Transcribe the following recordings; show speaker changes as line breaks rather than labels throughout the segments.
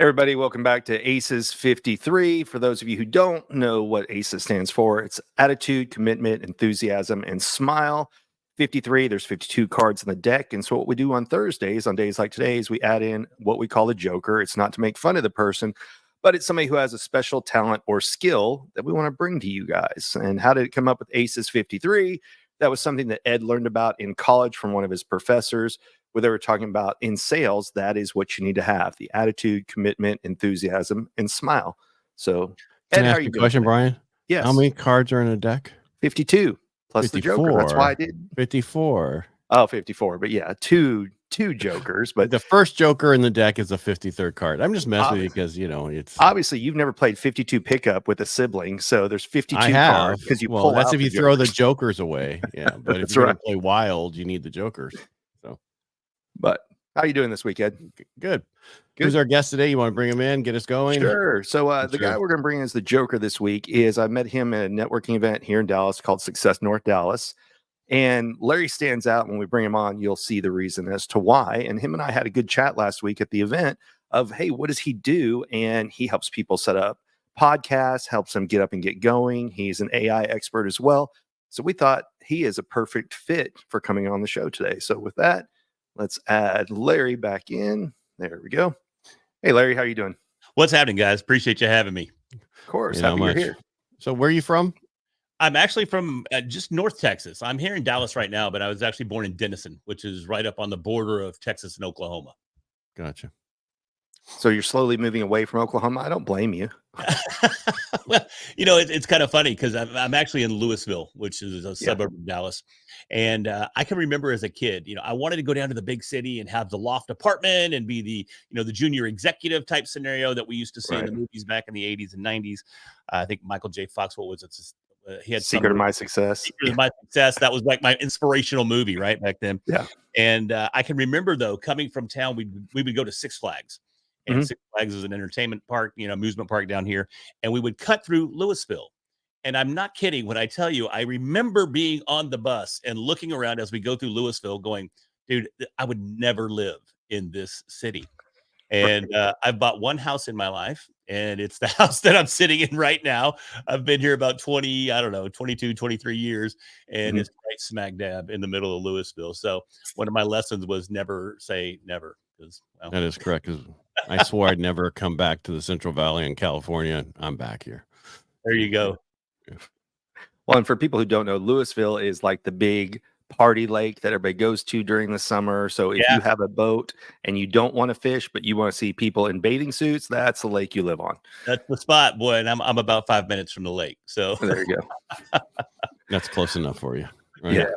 Everybody, welcome back to ACES53. For those of you who don't know what ACES stands for, it's attitude, commitment, enthusiasm, and smile. 53, there's 52 cards in the deck. And so what we do on Thursdays, on days like today, is we add in what we call a joker. It's not to make fun of the person, but it's somebody who has a special talent or skill that we want to bring to you guys. And how did it come up with ACES53? That was something that Ed learned about in college from one of his professors, where they were talking about in sales, that is what you need to have: the attitude, commitment, enthusiasm, and smile. So, Ed,
Can I
how
ask
are you
you a
doing
question,
today?
Brian?
Yes.
How many cards are in a deck?
52 plus the joker. That's why I
54.
did
54.
54. But yeah, two jokers. But
The first joker in the deck is a 53rd card. I'm just messing with you because, it's...
obviously you've never played 52 pickup with a sibling, so there's 52
I have.
cards because you
Well,
pull
that's
out
if you
the
throw the
jokers.
jokers away. Yeah, but if
That's
you're
right.
going to play wild, you need the jokers. So,
But how are you doing this week, Ed?
good.
Good.
Who's our guest today? You want to bring him in, get us going?
Sure. So the guy we're going to bring in as the joker this week is, I met him at a networking event here in Dallas called Success North Dallas. And Larry stands out. When we bring him on, you'll see the reason as to why. And him and I had a good chat last week at the event of, hey, what does he do? And he helps people set up podcasts, helps them get up and get going. He's an AI expert as well. So we thought he is a perfect fit for coming on the show today. So with that, let's add Larry back in. There we go. Hey, Larry, how are you doing?
What's happening, guys? Appreciate you having me.
Of course.
Happy
You're here.
So where are you from?
I'm actually from just North Texas. I'm here in Dallas right now, but I was actually born in Denison, which is right up on the border of Texas and Oklahoma.
Gotcha.
So you're slowly moving away from Oklahoma. I don't blame you.
Well, it's kind of funny because I'm actually in Louisville, which is a suburb of Dallas. And I can remember as a kid, I wanted to go down to the big city and have the loft apartment and be the junior executive type scenario that we used to see in the movies back in the 80s and 90s. I think Michael J. Fox, what was it? He had
Secret of My Success.
Secret of My Success. That was like my inspirational movie right back then.
Yeah.
And I can remember, though, coming from town, we would go to Six Flags. And Six Flags is an entertainment park, amusement park down here. And we would cut through Louisville. And I'm not kidding when I tell you, I remember being on the bus and looking around as we go through Louisville going, dude, I would never live in this city. And I've bought one house in my life, and it's the house that I'm sitting in right now. I've been here about 22, 23 years, and it's right smack dab in the middle of Louisville. So one of my lessons was never say never.
That is correct. Because I swore I'd never come back to the Central Valley in California. I'm back here.
There you go.
Well, and for people who don't know, Louisville is like the big party lake that everybody goes to during the summer. So if you have a boat and you don't want to fish, but you want to see people in bathing suits, that's the lake you live on.
That's the spot, boy. And I'm about 5 minutes from the lake. So
there you go.
That's close enough for you. Right?
Yeah.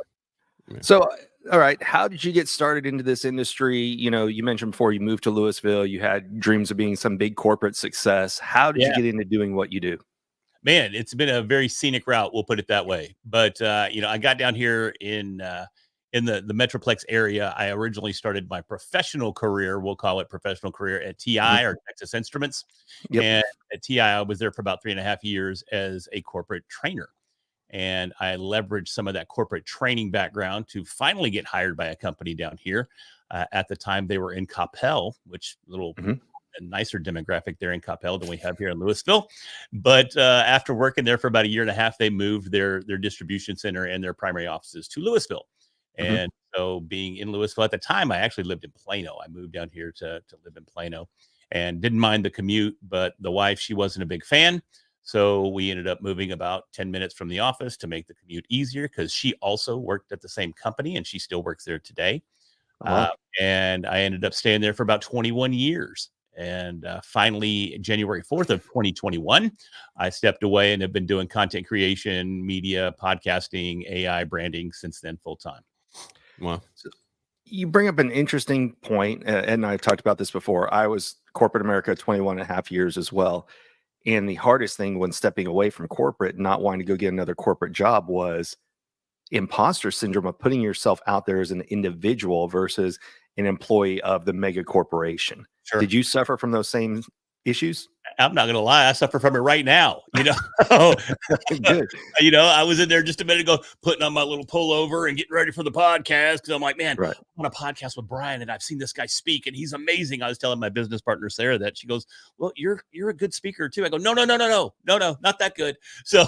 So, all right. How did you get started into this industry? You mentioned before you moved to Louisville, you had dreams of being some big corporate success. How did you get into doing what you do?
Man, it's been a very scenic route. We'll put it that way. But, I got down here in the Metroplex area. I originally started my professional career. We'll call it professional career at TI or Texas Instruments. And at TI, I was there for about 3.5 years as a corporate trainer. And I leveraged some of that corporate training background to finally get hired by a company down here. At the time, they were in Coppell, which a nicer demographic there in Coppell than we have here in Louisville. But after working there for about 1.5 years, they moved their distribution center and their primary offices to Louisville. And so being in Louisville at the time, I actually lived in Plano. I moved down here to live in Plano and didn't mind the commute, but the wife, she wasn't a big fan. So we ended up moving about 10 minutes from the office to make the commute easier because she also worked at the same company and she still works there today. And I ended up staying there for about 21 years. And finally, January 4th of 2021, I stepped away and have been doing content creation, media, podcasting, AI branding since then full time.
Wow.
So you bring up an interesting point, and I talked about this before. I was corporate America 21.5 years as well. And the hardest thing when stepping away from corporate, not wanting to go get another corporate job, was imposter syndrome of putting yourself out there as an individual versus an employee of the mega corporation.
Sure.
Did you suffer from those same issues?
I'm not gonna lie, I suffer from it right now.
Good.
I was in there just a minute ago, putting on my little pullover and getting ready for the podcast because I'm like, man,
Right.
I'm on a podcast with Brian, and I've seen this guy speak, and he's amazing. I was telling my business partner Sarah that. She goes, "Well, you're a good speaker too." I go, "No, not that good." So,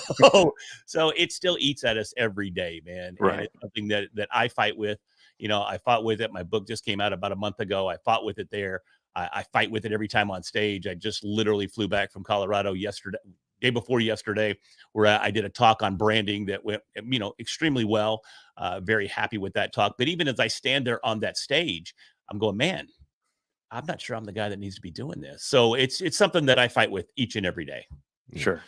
so it still eats at us every day, man.
Right.
And it's something that I fight with. I fought with it. My book just came out about a month ago. I fought with it there. I fight with it every time on stage. I just literally flew back from Colorado day before yesterday, where I did a talk on branding that went, extremely well. Very happy with that talk. But even as I stand there on that stage, I'm going, man, I'm not sure I'm the guy that needs to be doing this. So it's something that I fight with each and every day.
Sure.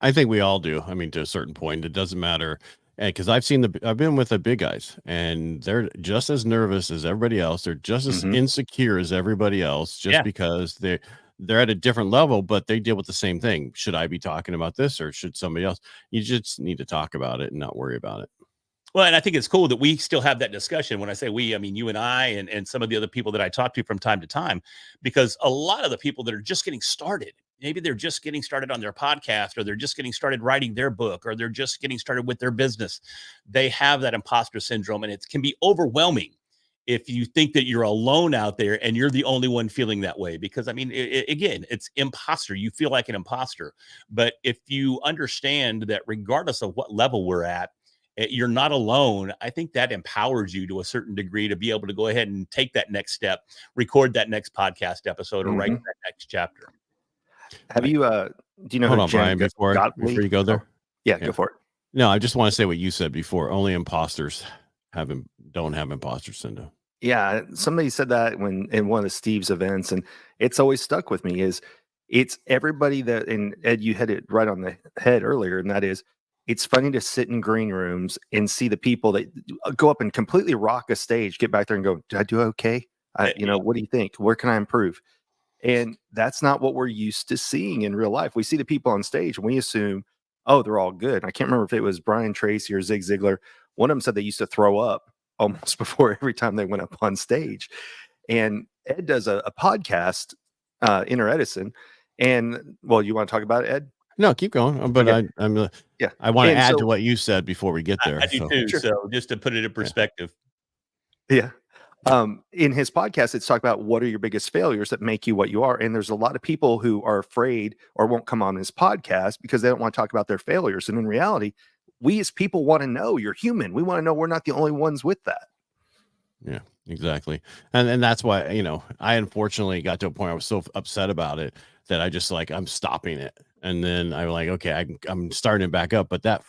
I think we all do. I mean, to a certain point, it doesn't matter. Because I've been with the big guys, and they're just as nervous as everybody else. They're just as insecure as everybody else, just because they're at a different level, but they deal with the same thing. Should I be talking about this, or should somebody else? You just need to talk about it and not worry about it.
Well, and I think it's cool that we still have that discussion. When I say we, I mean you and I and some of the other people that I talk to from time to time, because a lot of the people that are just getting started, maybe they're just getting started on their podcast, or they're just getting started writing their book, or they're just getting started with their business. They have that imposter syndrome, and it can be overwhelming if you think that you're alone out there and you're the only one feeling that way. Because I mean, again, it's imposter. You feel like an imposter. But if you understand that regardless of what level we're at, you're not alone, I think that empowers you to a certain degree to be able to go ahead and take that next step, record that next podcast episode, or write that next chapter.
Have you, do you know
Hold
who
on,
Jen
Brian, before you go there?
Yeah, go for it.
No, I just want to say what you said before. Only imposters don't have imposter syndrome.
Yeah, somebody said that in one of Steve's events, and it's always stuck with me. It's everybody that, and Ed, you hit it right on the head earlier, and that is, it's funny to sit in green rooms and see the people that go up and completely rock a stage, get back there and go, "Did I do okay? What do you think? Where can I improve?" And that's not what we're used to seeing in real life. We see the people on stage and we assume, oh, they're all good. I can't remember if it was Brian Tracy or Zig Ziglar. One of them said they used to throw up almost before every time they went up on stage. And Ed does a podcast, Inner Edison. And well, you want to talk about it, Ed?
No, keep going. But
okay.
I want to add to what you said before we get there.
I do too. Sure. So just to put it in perspective.
Yeah. In his podcast, it's talking about what are your biggest failures that make you what you are. And there's a lot of people who are afraid or won't come on his podcast because they don't want to talk about their failures. And in reality, we as people want to know you're human. We want to know we're not the only ones with that.
Yeah, exactly. And that's why, I unfortunately got to a point I was so upset about it that I just I'm stopping it. And then I'm like, okay, I'm starting it back up. But that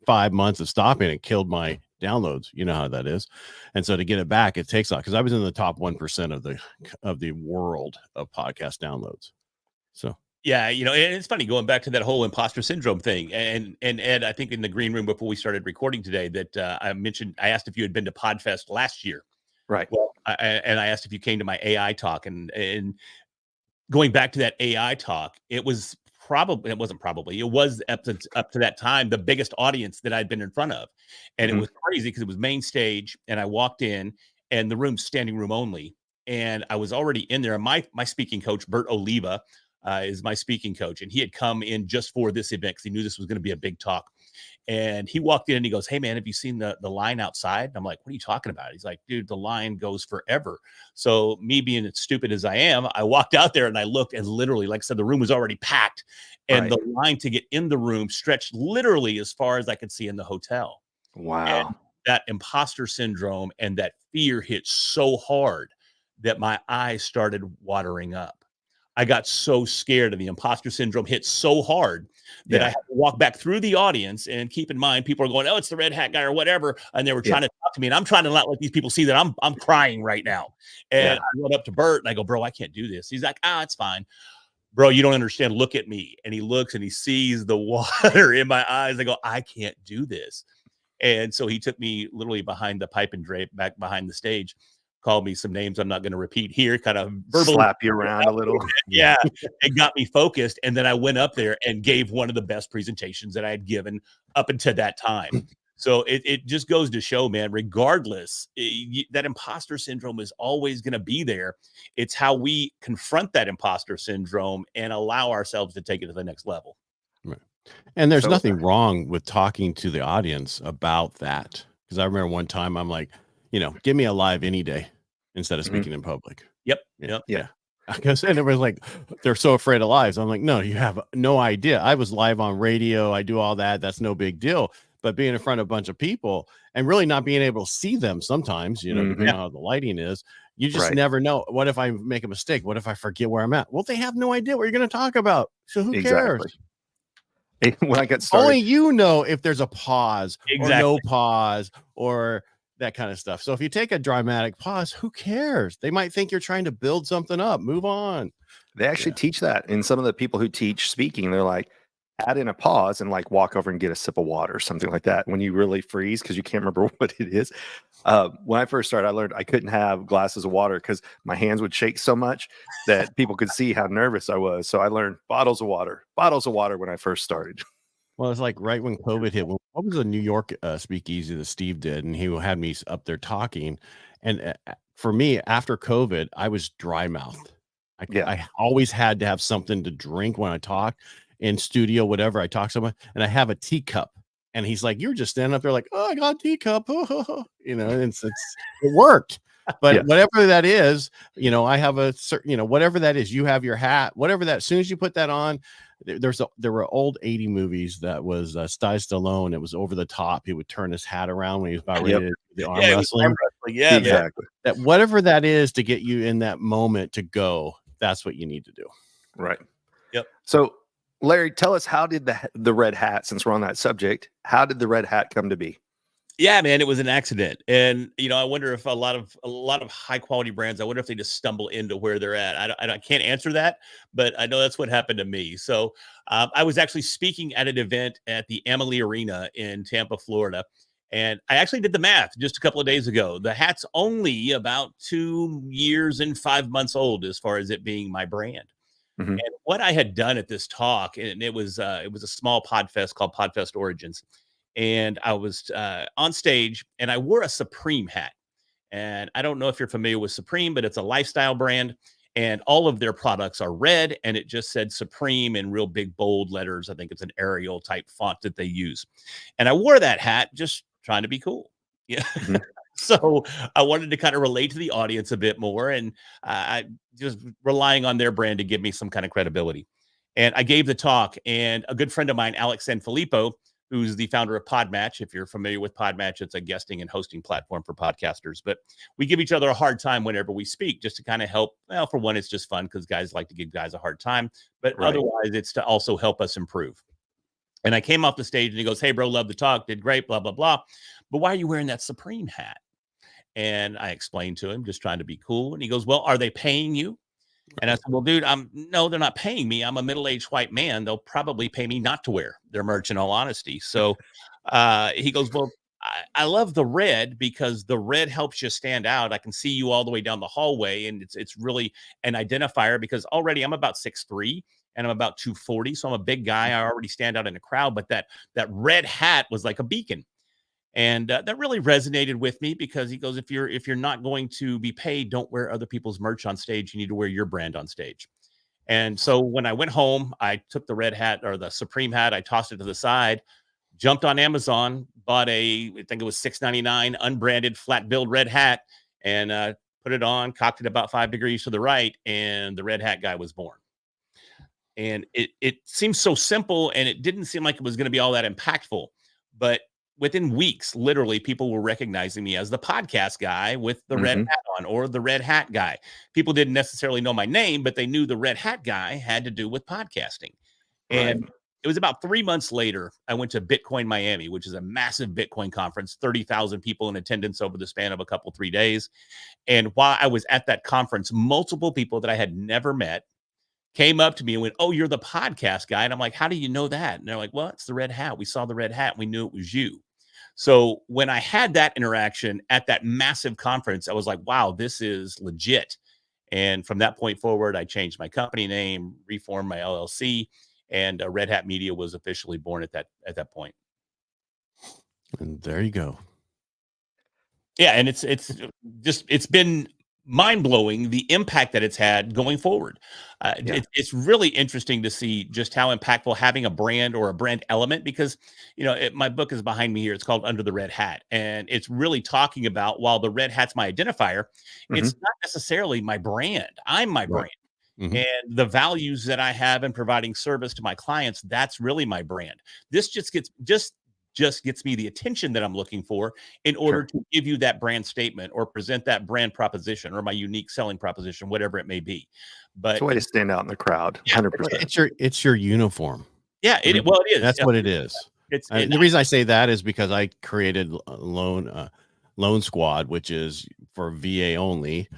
5 months of stopping it killed my downloads. You know how that is. And so to get it back, it takes a lot, because I was in the top 1% of the world of podcast downloads. So
yeah, and it's funny going back to that whole imposter syndrome thing. And Ed, I think in the green room before we started recording today that I asked if you had been to Podfest last year.
Right.
Well, I asked if you came to my AI talk, and going back to that AI talk, it was up to that time the biggest audience that I'd been in front of. And it was crazy because it was main stage, and I walked in and the room's standing room only. And I was already in there. My speaking coach, Bert Oliva, is my speaking coach. And he had come in just for this event because he knew this was going to be a big talk. And he walked in and he goes, "Hey man, have you seen the line outside?" And I'm like, "What are you talking about?" He's like, "Dude, the line goes forever." So me being as stupid as I am, I walked out there and I looked, and literally, like I said, the room was already packed. And the line to get in the room stretched literally as far as I could see in the hotel.
Wow.
And that imposter syndrome and that fear hit so hard that my eyes started watering up. I got so scared, and the imposter syndrome hit so hard that I had to walk back through the audience. And keep in mind, people are going, "Oh, it's the red hat guy," or whatever. And they were trying to talk to me. And I'm trying to not let these people see that I'm crying right now. And I went up to Bert and I go, "Bro, I can't do this." He's like, "It's fine. Bro, you don't understand. Look at me." And he looks and he sees the water in my eyes. I go, "I can't do this." And so he took me literally behind the pipe and drape back behind the stage, called me some names I'm not going to repeat here, kind of verbally
slap you around a little.
Yeah, it got me focused. And then I went up there and gave one of the best presentations that I had given up until that time. So it just goes to show, man, regardless, that imposter syndrome is always going to be there. It's how we confront that imposter syndrome and allow ourselves to take it to the next level.
Right. And there's
So-
nothing wrong with talking to the audience about that. Because I remember one time I'm like, give me a live any day instead of
Mhm.
speaking in public.
Yep.
Yeah.
Yep.
Yeah. Because and everyone's like, they're so afraid of lives. I'm like, no, you have no idea. I was live on radio. I do all that. That's no big deal. But being in front of a bunch of people and really not being able to see them sometimes, depending on how the lighting is, you just
Right.
never know. What if I make a mistake? What if I forget where I'm at? Well, they have no idea what you're going to talk about. So who cares?
Exactly. When I got started,
Only you know if there's a pause or no
Exactly.
pause or that kind of stuff. So if you take a dramatic pause, who cares? They might think you're trying to build something up. Move on.
they actually teach that. And some of the people who teach speaking, they're like, add in a pause and like walk over and get a sip of water or something like that when you really freeze because you can't remember what it is. When I first started, I learned I couldn't have glasses of water because my hands would shake so much that people could see how nervous I was. So I learned bottles of water when I first started.
Well, it's like right when COVID hit. What was the New York speakeasy that Steve did? And he had me up there talking. And for me, after COVID, I was dry mouthed. I always had to have something to drink when I talk in studio, whatever. I talk so much, and I have a teacup. And he's like, "You're just standing up there like, oh, I got a teacup." And it worked. But
Yeah.
whatever that is, I have a certain, whatever that is, you have your hat, whatever that, as soon as you put that on, there were old 80 movies that was Sty Stallone. It was over the top. He would turn his hat around when he was about ready to do the arm wrestling.
Yeah,
Exactly.
That whatever that is to get you in that moment to go, that's what you need to do.
Right.
Yep.
So, Larry, tell us, how did the red hat, since we're on that subject, how did the red hat come to be?
Yeah, man, it was an accident. And I wonder if a lot of high quality brands, I wonder if they just stumble into where they're at. I can't answer that, but I know that's what happened to me. So I was actually speaking at an event at the Amalie Arena in Tampa, Florida. And I actually did the math just a couple of days ago. The hat's only about 2 years and 5 months old as far as it being my brand.
Mhm.
And what I had done at this talk, and it was a small podfest called Podfest Origins. And I was on stage and I wore a Supreme hat. And I don't know if you're familiar with Supreme, but it's a lifestyle brand. And all of their products are red. And it just said Supreme in real big, bold letters. I think it's an Arial type font that they use. And I wore that hat just trying to be cool. Yeah.
Mhm.
So I wanted to kind of relate to the audience a bit more. And I just relying on their brand to give me some kind of credibility. And I gave the talk, and a good friend of mine, Alex Sanfilippo, who's the founder of Podmatch. If you're familiar with Podmatch, it's a guesting and hosting platform for podcasters. But we give each other a hard time whenever we speak, just to kind of help. Well, for one, it's just fun because guys like to give guys a hard time. But
Right.
otherwise, it's to also help us improve. And I came off the stage and he goes, "Hey, bro, love the talk. Did great, blah, blah, blah. But why are you wearing that Supreme hat?" And I explained to him, just trying to be cool. And he goes, "Well, are they paying you?" And I said, "Well, dude, no, they're not paying me. I'm a middle-aged white man. They'll probably pay me not to wear their merch, in all honesty." So he goes, "Well, I love the red because the red helps you stand out. I can see you all the way down the hallway, and it's really an identifier because already I'm about 6'3" and I'm about 240, so I'm a big guy. I already stand out in the crowd, but that red hat was like a beacon." And that really resonated with me because he goes, if you're not going to be paid, don't wear other people's merch on stage. You need to wear your brand on stage. And so when I went home, I took the red hat or the Supreme hat, I tossed it to the side, jumped on Amazon, bought I think it was $6.99 unbranded flat billed red hat, and put it on, cocked it about 5 degrees to the right, and the red hat guy was born. And it seems so simple, and it didn't seem like it was going to be all that impactful, but within weeks, literally, people were recognizing me as the podcast guy with the red
Mhm.
hat on, or the red hat guy. People didn't necessarily know my name, but they knew the red hat guy had to do with podcasting.
Right.
And it was about 3 months later, I went to Bitcoin Miami, which is a massive Bitcoin conference, 30,000 people in attendance over the span of 3 days. And while I was at that conference, multiple people that I had never met came up to me and went, "Oh, you're the podcast guy." And I'm like, "How do you know that?" And they're like, "Well, it's the red hat. We saw the red hat. We knew it was you." So when I had that interaction at that massive conference, I was like, wow, this is legit. And from that point forward, I changed my company name, reformed my LLC, and Red Hat Media was officially born at that point.
And there you go.
Yeah, and it's been mind blowing the impact that it's had going forward. It's really interesting to see just how impactful having a brand or a brand element, because my book is behind me here. It's called Under the Red Hat, and it's really talking about, while the red hat's my identifier, it's not necessarily my brand. I'm my brand.
Mm-hmm.
And the values that I have in providing service to my clients, that's really my brand. This just gets me the attention that I'm looking for in order to give you that brand statement or present that brand proposition or my unique selling proposition, whatever it may be. But
it's a way to stand out in the crowd. 100%.
It's your uniform.
Yeah, it is.
That's what it is. The reason I say that is because I created Loan Squad, which is for VA only,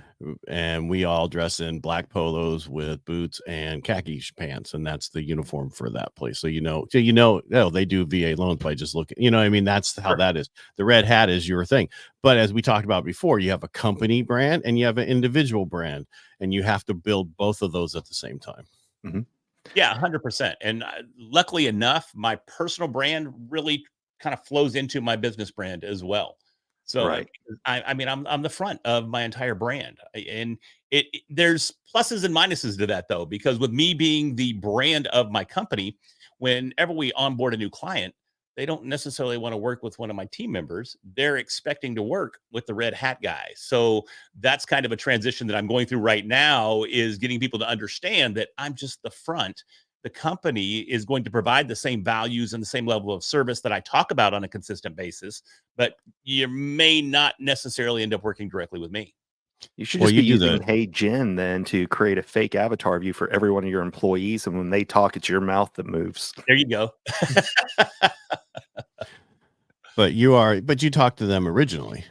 and we all dress in black polos with boots and khaki pants, and that's the uniform for that place. So they do VA loans by just looking. I mean, that's how that is. The red hat is your thing, but as we talked about before, you have a company brand and you have an individual brand, and you have to build both of those at the same time.
Mm-hmm.
Yeah, 100%. And luckily enough, my personal brand really kind of flows into my business brand as well. So I'm the front of my entire brand, and there's pluses and minuses to that, though, because with me being the brand of my company, whenever we onboard a new client, they don't necessarily want to work with one of my team members. They're expecting to work with the red hat guy. So that's kind of a transition that I'm going through right now, is getting people to understand that I'm just the front. The company is going to provide the same values and the same level of service that I talk about on a consistent basis, but you may not necessarily end up working directly with me.
You should just be using Hey Jen then to create a fake avatar of you for every one of your employees, and when they talk, it's your mouth that moves.
There you go.
But you talked to them originally.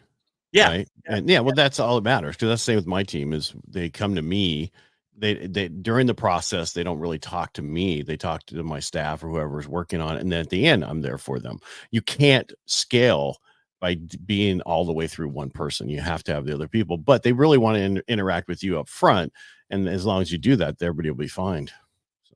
Yeah.
Right? And well, that's all that matters, because that's the same with my team. Is they come to me. They during the process, they don't really talk to me. They talk to my staff or whoever's working on it, and then at the end, I'm there for them. You can't scale by being all the way through one person. You have to have the other people, but they really want to interact with you up front, and as long as you do that, everybody will be fine.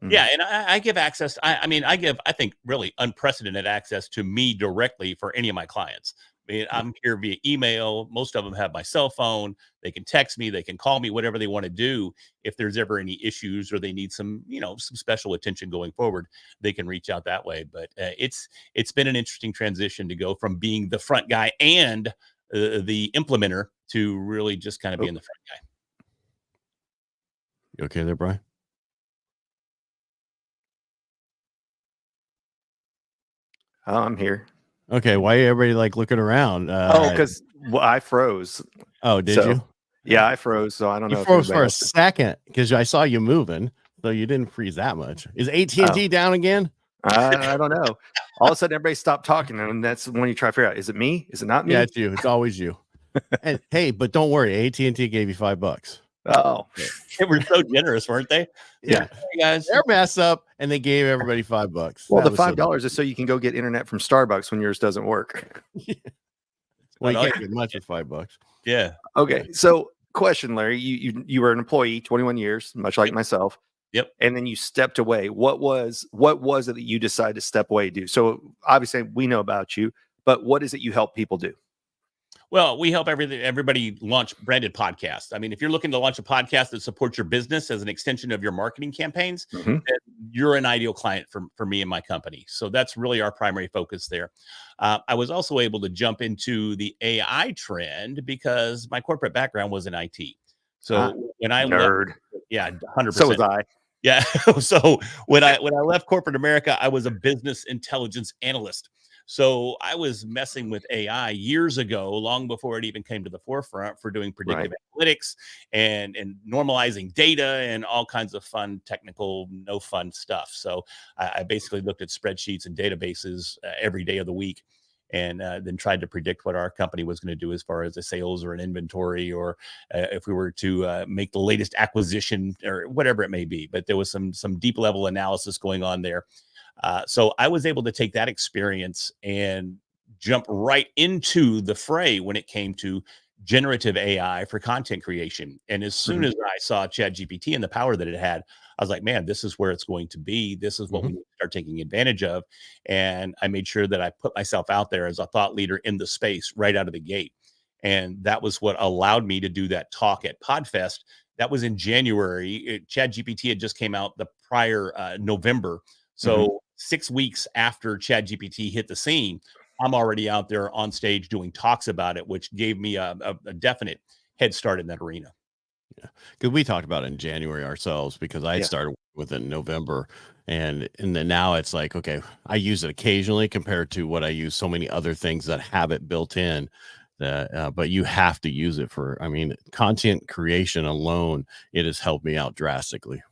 Yeah, and I give access. I give, I think, really unprecedented access to me directly for any of my clients. I mean, I'm here via email. Most of them have my cell phone. They can text me. They can call me, whatever they want to do. If there's ever any issues or they need some special attention going forward, they can reach out that way. But it's been an interesting transition to go from being the front guy and the implementer to really just kind of being the front guy.
You okay there, Brian?
Oh, I'm here.
Okay, why everybody looking around?
Because I froze.
Oh, did you?
Yeah, I froze. So I don't know.
You froze for a second because I saw you moving, so you didn't freeze that much. Is AT&T down again?
I don't know. All of a sudden, everybody stopped talking, and that's when you try to figure out: is it me? Is it not me?
Yeah, it's you. It's always you. And hey, but don't worry, AT&T gave you $5.
Oh,
they were so generous, weren't they?
Yeah,
hey guys,
they're mess up, and they gave everybody $5.
Well, the $5 is so you can go get internet from Starbucks when yours doesn't work.
Well, you can't get much with $5.
Yeah.
Okay. So, question, Larry, you were an employee 21 years, much like myself.
Yep.
And then you stepped away. What was it that you decided to step away and do? So obviously we know about you, but what is it you help people do?
Well, we help everybody launch branded podcasts. I mean, if you're looking to launch a podcast that supports your business as an extension of your marketing campaigns, then you're an ideal client for me and my company. So that's really our primary focus there. I was also able to jump into the AI trend because my corporate background was in IT. So when I
nerd,
100%.
So was I.
Yeah. So when I left corporate America, I was a business intelligence analyst. So I was messing with AI years ago, long before it even came to the forefront, for doing predictive analytics and normalizing data and all kinds of fun, technical, no fun stuff. So I basically looked at spreadsheets and databases every day of the week, and then tried to predict what our company was going to do as far as a sales or an inventory, or if we were to make the latest acquisition or whatever it may be. But there was some deep level analysis going on there. So I was able to take that experience and jump right into the fray when it came to generative AI for content creation. And as soon as I saw ChatGPT and the power that it had, I was like, man, this is where it's going to be. This is what we need to start taking advantage of. And I made sure that I put myself out there as a thought leader in the space right out of the gate. And that was what allowed me to do that talk at PodFest. That was in January. ChatGPT had just came out the prior November. So 6 weeks after ChatGPT hit the scene, I'm already out there on stage doing talks about it, which gave me a definite head start in that arena.
Yeah, because we talked about it in January ourselves, because I
Yeah.
started with it in November, and then now it's like, okay, I use it occasionally compared to what I use so many other things that have it built in. That, but you have to use it for, I mean, content creation alone. It has helped me out drastically.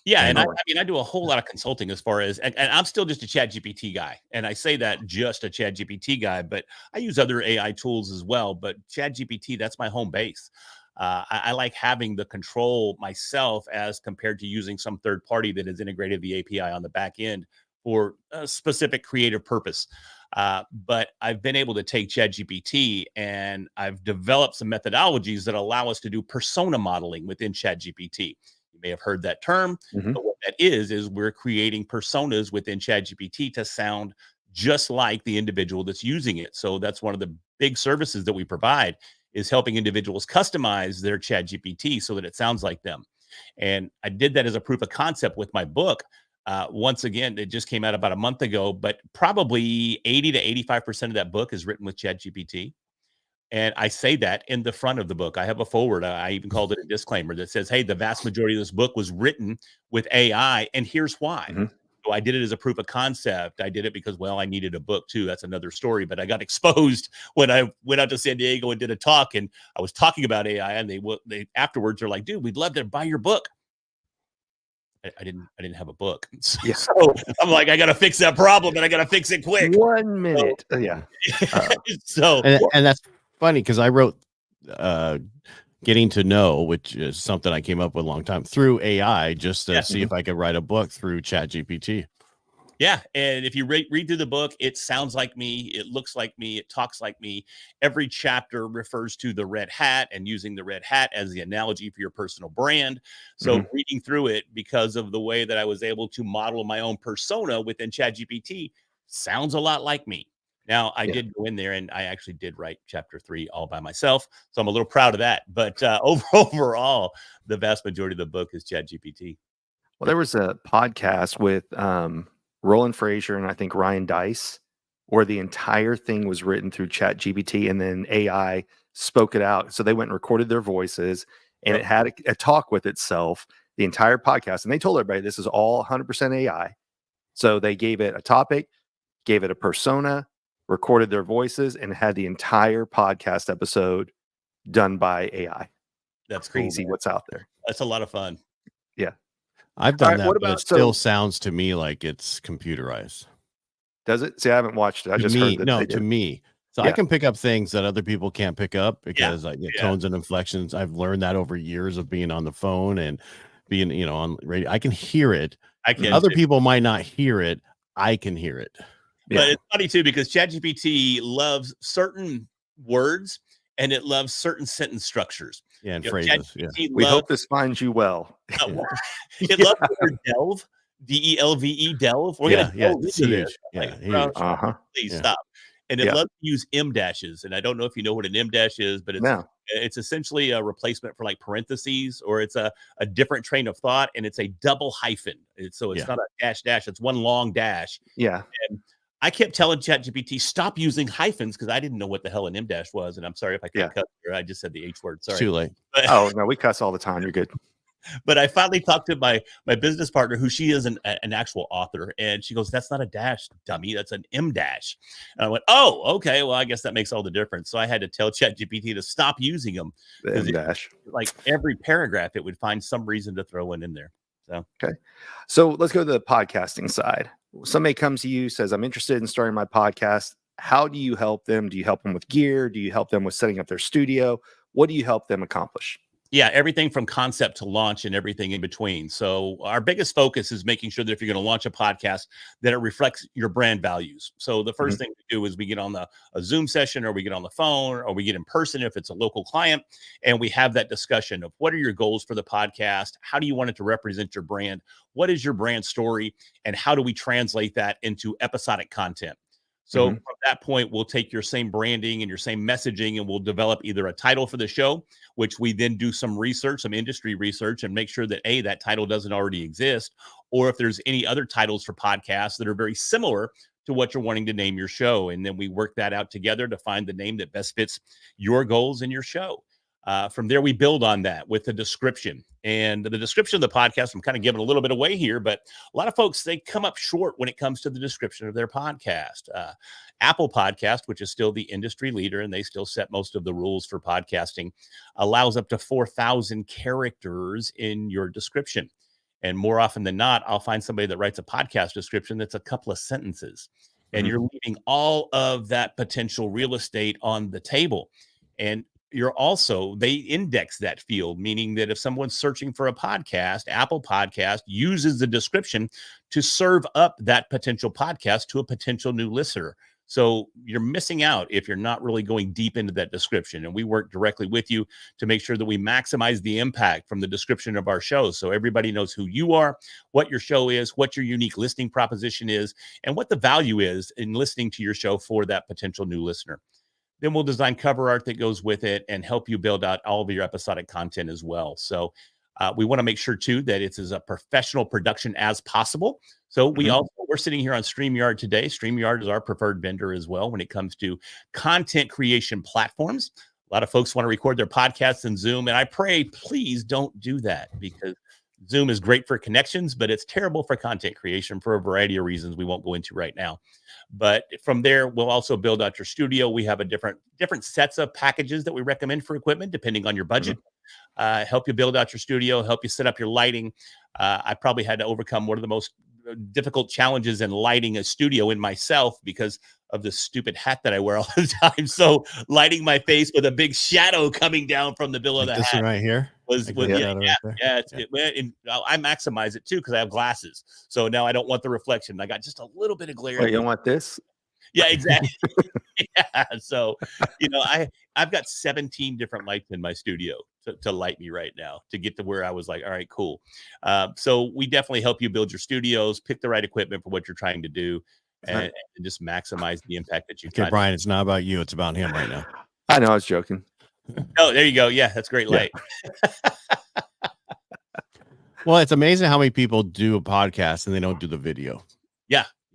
Yeah,
And
and I mean, I do a whole lot of consulting as far as, and I'm still just a ChatGPT guy, and I say that just a ChatGPT guy, but I use other AI tools as well. But ChatGPT, that's my home base. I like having the control myself as compared to using some third party that has integrated the API on the back end for a specific creative purpose. But I've been able to take ChatGPT and I've developed some methodologies that allow us to do persona modeling within ChatGPT. You may have heard that term, but what that is we're creating personas within ChatGPT to sound just like the individual that's using it. So that's one of the big services that we provide, is helping individuals customize their ChatGPT so that it sounds like them. And I did that as a proof of concept with my book. Once again, it just came out about a month ago, but probably 80 to 85% of that book is written with ChatGPT. And I say that in the front of the book. I have a forward. I even called it a disclaimer that says, hey, the vast majority of this book was written with AI, and here's why. So I did it as a proof of concept. I did it because, well, I needed a book too. That's another story. But I got exposed when I went out to San Diego and did a talk, and I was talking about AI, and they afterwards are like, dude, we'd love to buy your book. I didn't have a book. So,
Yeah.
so I'm like, I got to fix that problem, and I got to fix it quick.
1 minute.
So
and that's funny, because I wrote Getting to Know, which is something I came up with a long time through AI, just to see if I could write a book through ChatGPT.
Yeah, and if you read through the book, it sounds like me, it looks like me, it talks like me. Every chapter refers to the red hat, and using the red hat as the analogy for your personal brand. So reading through it, because of the way that I was able to model my own persona within ChatGPT, sounds a lot like me. Now, I did go in there and I actually did write chapter 3 all by myself. So I'm a little proud of that. But overall, the vast majority of the book is ChatGPT.
Well, there was a podcast with Roland Frazier and I think Ryan Dice, where the entire thing was written through ChatGPT, and then AI spoke it out. So they went and recorded their voices, and it had a talk with itself the entire podcast. And they told everybody this is all 100% AI. So they gave it a topic, gave it a persona, recorded their voices, and had the entire podcast episode done by AI.
That's
Crazy
cool,
what's out there.
That's a lot of fun.
Yeah.
I've done
All right,
that,
what
but it
about-
still sounds to me like it's computerized.
Does it? See, I haven't watched it. I just heard that they
to
did.
me. So I can pick up things that other people can't pick up, because I get tones and inflections. I've learned that over years of being on the phone and being, on radio. I can hear it. Other people might not hear it. I can hear it.
But it's funny too, because ChatGPT loves certain words and it loves certain sentence structures.
Yeah, and phrases.
We hope this finds you well.
It loves the word delve, DELVE, delve. We're gonna delve into this. Please stop. And it loves to use M dashes. And I don't know if you know what an M dash is, but it's essentially a replacement for like parentheses, or it's a different train of thought, and it's a double hyphen. So it's not a dash, it's one long dash.
Yeah.
And I kept telling ChatGPT, stop using hyphens, because I didn't know what the hell an M dash was. And I'm sorry if I can't cut here. I just said the H word. Sorry.
It's too late.
But,
oh, no, we cuss all the time. You're good.
But I finally talked to my business partner, who she is an actual author. And she goes, that's not a dash, dummy. That's an M dash. And I went, oh, okay. Well, I guess that makes all the difference. So I had to tell ChatGPT to stop using them.
The M dash.
Like every paragraph, it would find some reason to throw in there. So,
okay. So let's go to the podcasting side. Somebody comes to you, says, I'm interested in starting my podcast. How do you help them? Do you help them with gear? Do you help them with setting up their studio? What do you help them accomplish?
Yeah, everything from concept to launch and everything in between. So our biggest focus is making sure that if you're going to launch a podcast, that it reflects your brand values. So the first thing we do is we get on a Zoom session, or we get on the phone, or we get in person if it's a local client, and we have that discussion of what are your goals for the podcast? How do you want it to represent your brand? What is your brand story? And how do we translate that into episodic content? So from that point, we'll take your same branding and your same messaging, and we'll develop either a title for the show, which we then do some research, some industry research, and make sure that that title doesn't already exist, or if there's any other titles for podcasts that are very similar to what you're wanting to name your show. And then we work that out together to find the name that best fits your goals in your show. From there, we build on that with the description. And the description of the podcast, I'm kind of giving a little bit away here, but a lot of folks, they come up short when it comes to the description of their podcast. Apple Podcast, which is still the industry leader, and they still set most of the rules for podcasting, allows up to 4,000 characters in your description. And more often than not, I'll find somebody that writes a podcast description that's a couple of sentences. And you're leaving all of that potential real estate on the table. And they index that field, meaning that if someone's searching for a podcast, Apple Podcast uses the description to serve up that potential podcast to a potential new listener. So you're missing out if you're not really going deep into that description. And we work directly with you to make sure that we maximize the impact from the description of our show. So everybody knows who you are, what your show is, what your unique listening proposition is, and what the value is in listening to your show for that potential new listener. Then we'll design cover art that goes with it and help you build out all of your episodic content as well. So we want to make sure too that it's as a professional production as possible. So we're sitting here on StreamYard today. StreamYard is our preferred vendor as well when it comes to content creation platforms. A lot of folks want to record their podcasts in Zoom, and I pray, please don't do that, because Zoom is great for connections, but it's terrible for content creation for a variety of reasons we won't go into right now. But from there, we'll also build out your studio. We have a different sets of packages that we recommend for equipment, depending on your budget. Help you build out your studio, help you set up your lighting. I probably had to overcome one of the most difficult challenges in lighting a studio in myself because of the stupid hat that I wear all the time. So lighting my face with a big shadow coming down from the bill of the
this
hat
one right here
I maximize it too because I have glasses. So now I don't want the reflection. I got just a little bit of glare.
Wait, you don't want this?
Yeah, exactly. Yeah. So, I've got 17 different lights in my studio to light me right now to get to where I was like, all right, cool. So we definitely help you build your studios, pick the right equipment for what you're trying to do, and just maximize the impact that you can.
Okay, Brian, it's not about you. It's about him right now.
I know, I was joking.
Oh, there you go. Yeah, that's great light.
Well, it's amazing how many people do a podcast and they don't do the video.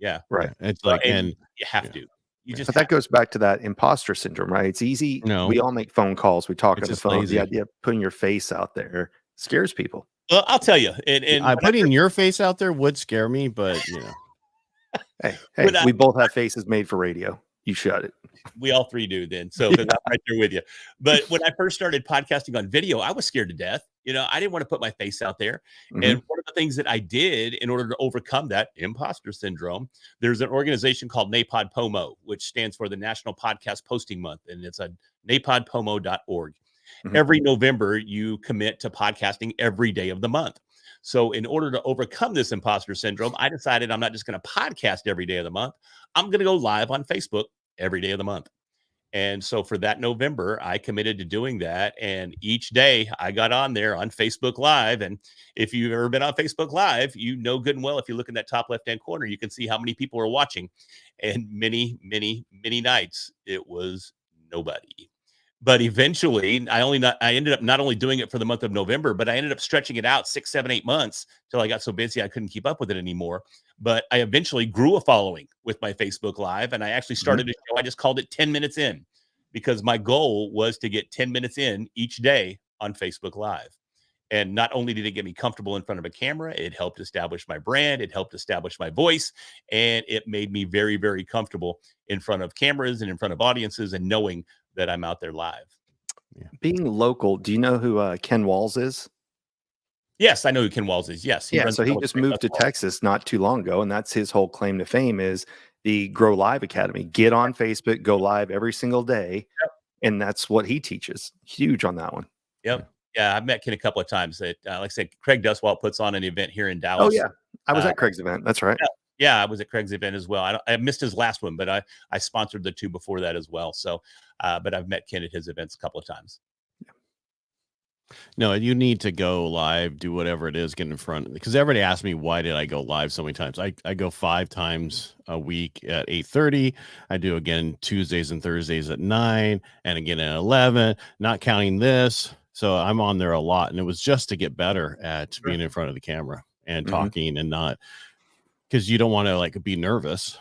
Yeah.
Right.
It's like, and
you have to.
But that goes back to that imposter syndrome, right? It's easy.
No.
We all make phone calls. We talk
It's
on the
just
phone.
lazy.
The idea of putting your face out there scares people.
Well, I'll tell you. And
putting your face out there would scare me, but
Hey, we both have faces made for radio. You shut it.
We all three do then. So I'm right there with you. But when I first started podcasting on video, I was scared to death. I didn't want to put my face out there. And one of the things that I did in order to overcome that imposter syndrome, there's an organization called NAPOD-POMO, which stands for the National Podcast Posting Month. And it's a napodpomo.org. Every November, you commit to podcasting every day of the month. So in order to overcome this imposter syndrome, I decided I'm not just going to podcast every day of the month. I'm going to go live on Facebook every day of the month. And so for that November, I committed to doing that. And each day I got on there on Facebook Live. And if you've ever been on Facebook Live, you know good and well, if you look in that top left-hand corner, you can see how many people are watching. And many, many, many nights, it was nobody. But eventually, I ended up not only doing it for the month of November, but I ended up stretching it out 6, 7, 8 months till I got so busy I couldn't keep up with it anymore. But I eventually grew a following with my Facebook Live, and I actually started a show. I just called it 10 Minutes In because my goal was to get 10 minutes in each day on Facebook Live. And not only did it get me comfortable in front of a camera, it helped establish my brand, it helped establish my voice, and it made me very, very comfortable in front of cameras and in front of audiences and knowing that I'm out there live.
Yeah. Being local, do you know who Ken Walls is?
Yes, I know who Ken Walls is. Yes.
He just moved to Texas not too long ago, and that's his whole claim to fame is the Grow Live Academy. Get on Facebook, go live every single day, and that's what he teaches. Huge on that one.
Yep. Yeah, I've met Ken a couple of times. That, like I said, Craig Duswalt puts on an event here in
Oh
Dallas.
yeah, I was
Uh,
at Craig's event. That's right.
yeah, I was at Craig's event as well. I missed his last one, but I sponsored the two before that as well. So, but I've met Ken at his events a couple of times.
No, you need to go live, do whatever it is, get in front. Because everybody asks me, why did I go live so many times? I go 5 times a week at 8:30. I do again Tuesdays and Thursdays at 9, and again at 11, not counting this. So I'm on there a lot. And it was just to get better at being in front of the camera and talking and not, because you don't want to like be nervous.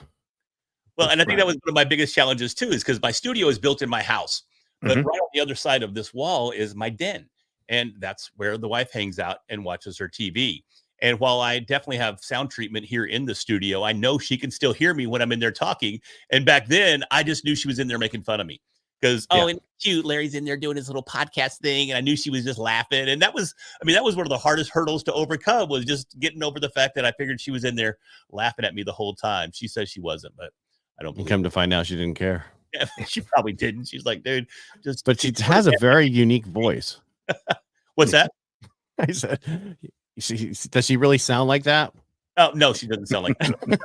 Well, and I think that was one of my biggest challenges too, is because my studio is built in my house, but right on the other side of this wall is my den. And that's where the wife hangs out and watches her TV. And while I definitely have sound treatment here in the studio, I know she can still hear me when I'm in there talking. And back then, I just knew she was in there making fun of me because, and cute, Larry's in there doing his little podcast thing. And I knew she was just laughing. And that was one of the hardest hurdles to overcome, was just getting over the fact that I figured she was in there laughing at me the whole time. She says she wasn't, but I don't
come to find out she didn't care.
Yeah, she probably didn't. She's like, dude, just.
But she has a very unique voice.
What's that?
I said, does she really sound like that?
Oh, no, she doesn't sound like that. No.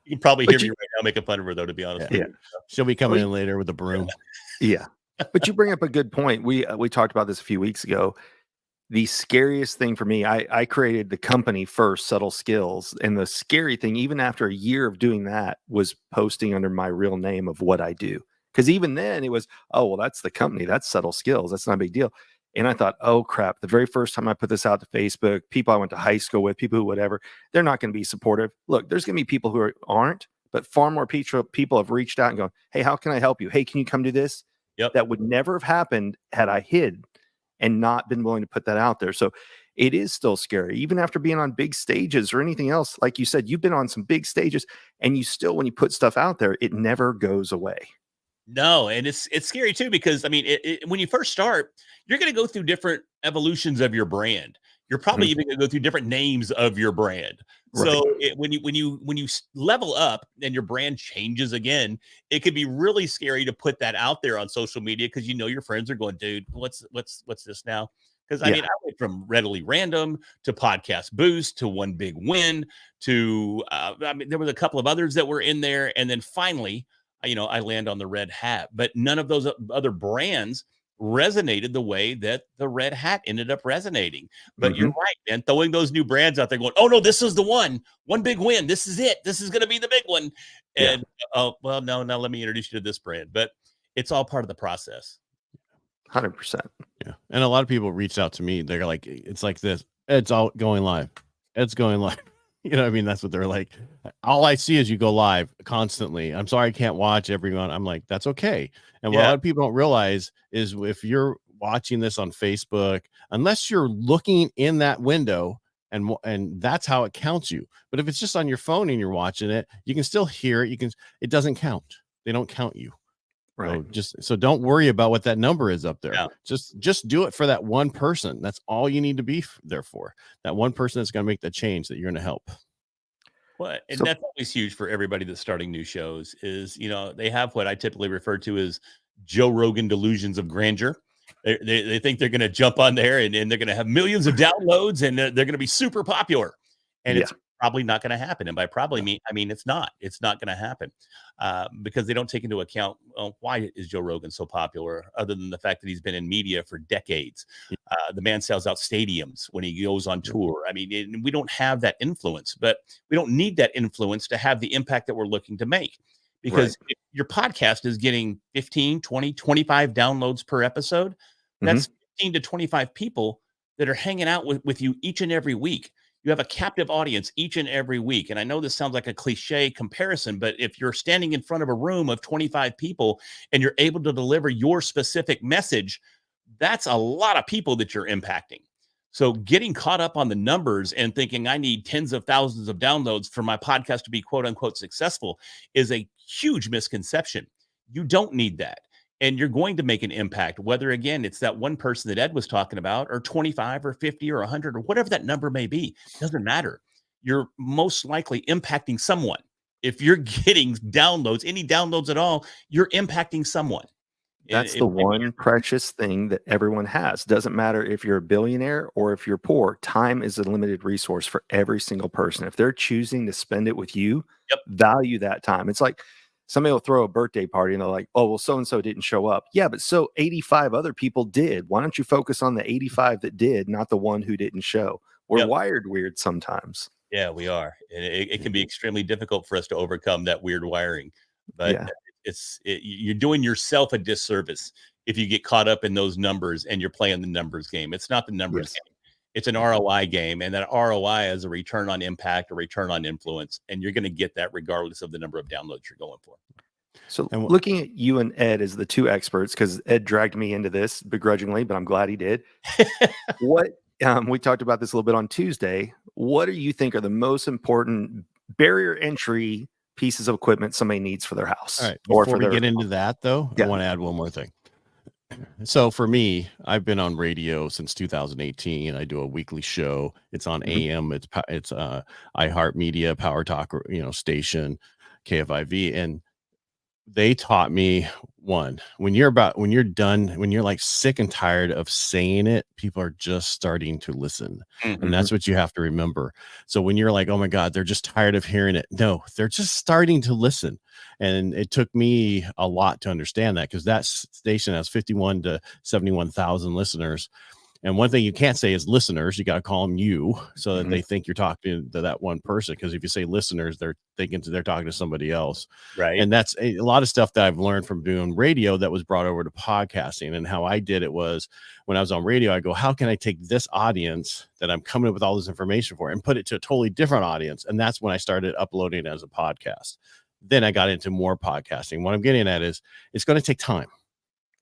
You can probably hear me right now making fun of her, though, to be honest.
Yeah.
She'll be coming in later with a broom.
Yeah. But you bring up a good point. We talked about this a few weeks ago. The scariest thing for me, I created the company first, Subtle Skills. And the scary thing, even after a year of doing that, was posting under my real name of what I do. Because even then it was, oh, well, that's the company. That's Subtle Skills. That's not a big deal. And I thought, oh, crap. The very first time I put this out to Facebook, people I went to high school with, people who whatever, they're not going to be supportive. Look, there's going to be people who aren't, but far more people have reached out and gone, hey, how can I help you? Hey, can you come do this?
Yep.
That would never have happened had I hid and not been willing to put that out there. So it is still scary, even after being on big stages or anything else. Like you said, you've been on some big stages, and you still, when you put stuff out there, it never goes away.
No, and it's scary too, because I mean, when you first start, you're going to go through different evolutions of your brand. You're probably even going to go through different names of your brand.
Right.
So when you level up and your brand changes again, it could be really scary to put that out there on social media, because your friends are going, dude, what's this now? Because I mean, I went from Readily Random to Podcast Boost to One Big Win to there was a couple of others that were in there, and then finally, I land on the Red Hat. But none of those other brands resonated the way that the Red Hat ended up resonating. But you're right, man. Throwing those new brands out there, going, oh no, this is the one Big Win. This is it. This is going to be the big one. And oh well, no, now let me introduce you to this brand. But it's all part of the process.
100%.
Yeah. And a lot of people reached out to me. They're like, it's like this. It's all going live. It's going live. You know what I mean? That's what they're like. All I see is you go live constantly. I'm sorry I can't watch everyone. I'm like, that's okay. And what a lot of people don't realize is, if you're watching this on Facebook, unless you're looking in that window, and that's how it counts you. But if it's just on your phone and you're watching it, you can still hear it. It doesn't count. They don't count you. Right. So don't worry about what that number is up there. Yeah. Just do it for that one person. That's all you need to be there for. That one person that's going to make the change that you're going to help.
Well, and that's always huge for everybody that's starting new shows, is, they have what I typically refer to as Joe Rogan delusions of grandeur. They think they're going to jump on there and they're going to have millions of downloads and they're going to be super popular. And it's probably not going to happen. And by probably I mean it's not going to happen, because they don't take into account, why is Joe Rogan so popular, other than the fact that he's been in media for decades. The man sells out stadiums when he goes on tour. I mean, we don't have that influence, but we don't need that influence to have the impact that we're looking to make. Because if your podcast is getting 15, 20, 25 downloads per episode, that's 15 to 25 people that are hanging out with you each and every week. You have a captive audience each and every week. And I know this sounds like a cliche comparison, but if you're standing in front of a room of 25 people and you're able to deliver your specific message, that's a lot of people that you're impacting. So getting caught up on the numbers and thinking I need tens of thousands of downloads for my podcast to be quote unquote successful is a huge misconception. You don't need that. And you're going to make an impact, whether, again, it's that one person that Ed was talking about, or 25 or 50 or 100 or whatever that number may be. Doesn't matter. You're most likely impacting someone. If you're getting downloads, any downloads at all, you're impacting someone. And
That's the one precious thing that everyone has. Doesn't matter if you're a billionaire or if you're poor, time is a limited resource for every single person. If they're choosing to spend it with you,
Yep.
value that time. It's like somebody will throw a birthday party and they're like, oh, well, so and so didn't show up. Yeah, but so 85 other people did. Why don't you focus on the 85 that did, not the one who didn't show? We're
Yep.
wired weird sometimes.
Yeah, we are. And it can be extremely difficult for us to overcome that weird wiring. But
Yeah.
you're doing yourself a disservice if you get caught up in those numbers and you're playing the numbers game. It's not the numbers
Yes.
game. It's an ROI game, and that ROI is a return on impact, a return on influence, and you're going to get that regardless of the number of downloads you're going for.
So
And
looking at you and Ed as the two experts, because Ed dragged me into this begrudgingly, but I'm glad he did. What we talked about this a little bit on Tuesday. What do you think are the most important barrier entry pieces of equipment somebody needs for their house?
all right,
or
before
for
we
their
get into that though,
Yeah.
I want to add one more thing. So for me, I've been on radio since 2018. I do a weekly show. It's on
Mhm.
AM. It's iHeartMedia, Power Talk, station, KFIV, and they taught me when you're done, when you're like sick and tired of saying it, people are just starting to listen. And that's what you have to remember. So when you're like, oh my God, they're just tired of hearing it. No, they're just starting to listen. And it took me a lot to understand that, because that station has 51 to 71,000 listeners. And one thing you can't say is listeners. You got to call them you, so that
Mhm.
they think you're talking to that one person. Because if you say listeners, they're thinking they're talking to somebody else.
Right.
And that's a lot of stuff that I've learned from doing radio that was brought over to podcasting. And how I did it was, when I was on radio, I go, how can I take this audience that I'm coming up with all this information for and put it to a totally different audience? And that's when I started uploading it as a podcast. Then I got into more podcasting. What I'm getting at is, it's going to take time.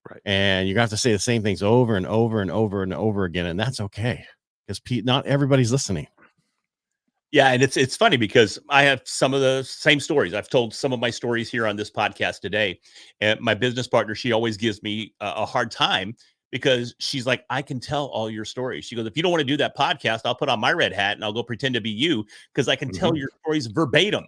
Right.
And you're going to have to say the same things over and over and over and over again. And that's okay, because not everybody's listening.
Yeah, and it's funny because I have some of the same stories. I've told some of my stories here on this podcast today. And my business partner, she always gives me a hard time, because she's like, I can tell all your stories. She goes, if you don't want to do that podcast, I'll put on my red hat and I'll go pretend to be you, because I can tell your stories verbatim.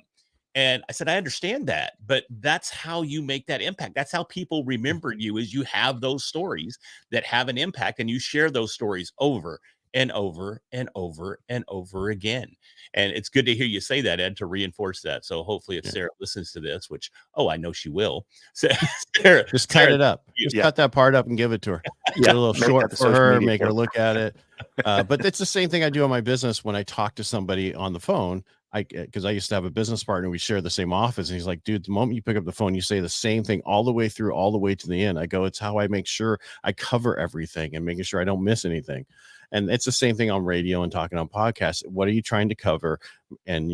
And I said, I understand that, but that's how you make that impact. That's how people remember you, is you have those stories that have an impact, and you share those stories over and over and over and over again. And it's good to hear you say that, Ed, to reinforce that. So hopefully if Sarah listens to this, which, I know she will. Sarah,
Just cut it up.
you-
Just cut that part up and give it to her.
Yeah,
Get a little
make that
short
the
for
social
her,
media
make her
post.
look at it. But it's the same thing I do on my business when I talk to somebody on the phone. Because I used to have a business partner, we share the same office, and he's like, dude, the moment you pick up the phone, you say the same thing all the way through, all the way to the end. I go, it's how I make sure I cover everything and making sure I don't miss anything. And it's the same thing on radio and talking on podcasts. What are you trying to cover? And,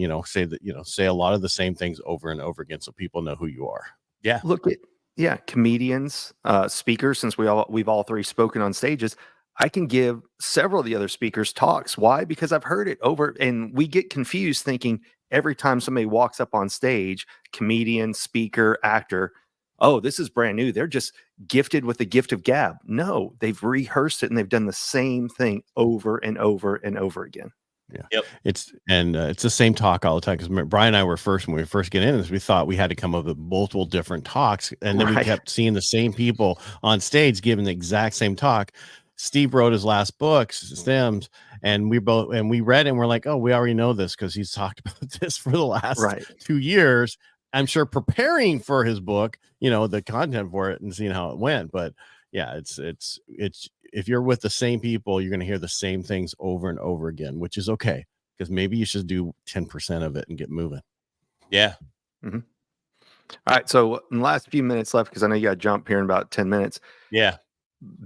say a lot of the same things over and over again, so people know who you are.
Yeah.
Look at comedians, speakers, since we've all three spoken on stages. I can give several of the other speakers talks. Why? Because I've heard it over, and we get confused thinking every time somebody walks up on stage, comedian, speaker, actor, oh, this is brand new. They're just gifted with the gift of gab. No, they've rehearsed it and they've done the same thing over and over and over again.
Yeah.
Yep.
It's the same talk all the time. Because Brian and I were when we first get in this, we thought we had to come up with multiple different talks. And then we
Right.
kept seeing the same people on stage giving the exact same talk. Steve wrote his last book, Stems, and we read it and we're like, oh, we already know this, because he's talked about this for the last
Right.
2 years. I'm sure preparing for his book, the content for it and seeing how it went. But yeah, it's if you're with the same people, you're going to hear the same things over and over again, which is okay, because maybe you should do 10% of it and get moving.
Yeah.
All right. So in the last few minutes left, because I know you got to jump here in about 10 minutes.
Yeah.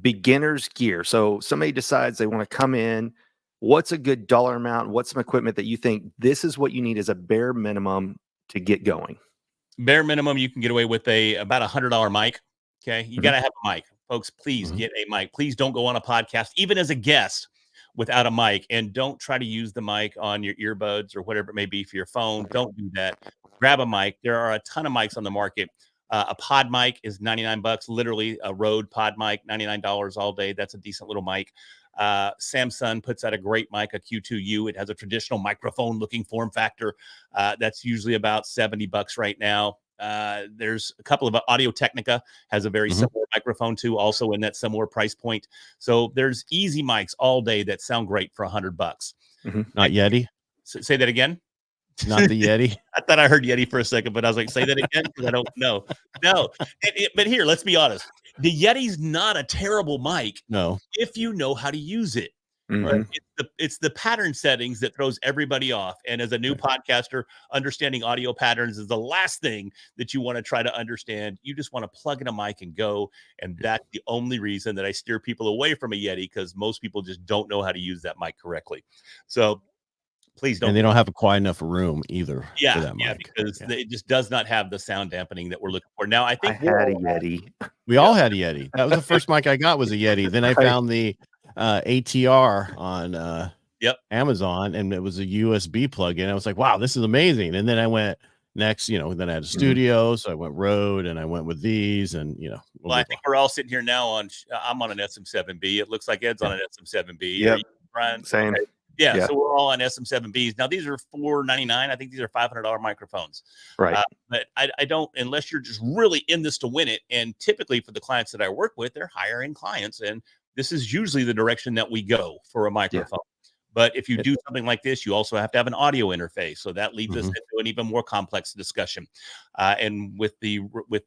Beginner's gear. So somebody decides they want to come in. What's a good dollar amount? What's some equipment that you think this is what you need as a bare minimum to get going?
Bare minimum, you can get away with about $100 mic. Okay. You got to have a mic, folks. Please get a mic. Please don't go on a podcast, even as a guest, without a mic. And don't try to use the mic on your earbuds or whatever it may be for your phone. Don't do that. Grab a mic. There are a ton of mics on the market. A pod mic is $99, literally a Rode pod mic, $99 all day. That's a decent little mic. Samsung puts out a great mic, a Q2U. It has a traditional microphone looking form factor. That's usually about $70 right now. There's a couple of Audio Technica has a very similar microphone too, also in that similar price point. So there's easy mics all day that sound great for $100.
Not Yeti.
Say that again.
Not the Yeti.
I thought I heard Yeti for a second, but I was like, say that again because I don't know. No, but here, let's be honest. The Yeti's not a terrible mic.
No,
if you know how to use it.
Mhm.
But it's the pattern settings that throws everybody off. And as a new podcaster, understanding audio patterns is the last thing that you want to try to understand. You just want to plug in a mic and go. And that's the only reason that I steer people away from a Yeti, because most people just don't know how to use that mic correctly. So please don't.
And they don't have a quiet enough room either for that mic.
Because it just does not have the sound dampening that we're looking for. Now, I
I
think
had a Yeti.
We all had a Yeti. That was the first mic I got, was a Yeti. Then I found the ATR on Amazon, and it was a USB plug-in. I was like, wow, this is amazing. And then I went next, then I had a studio, so I went Rode, and I went with these, and
well, I think we're all sitting here now on. I'm on an SM7B. It looks like Ed's on an SM7B.
Yep.
Brian,
Same.
okay. Yeah, so we're all on SM7Bs. Now, these are $499. I think these are $500 microphones.
Right.
But I don't, unless you're just really in this to win it. And typically for the clients that I work with, they're higher end clients. And this is usually the direction that we go for a microphone. But if you do something like this, you also have to have an audio interface. So that leads us into an even more complex discussion. And with the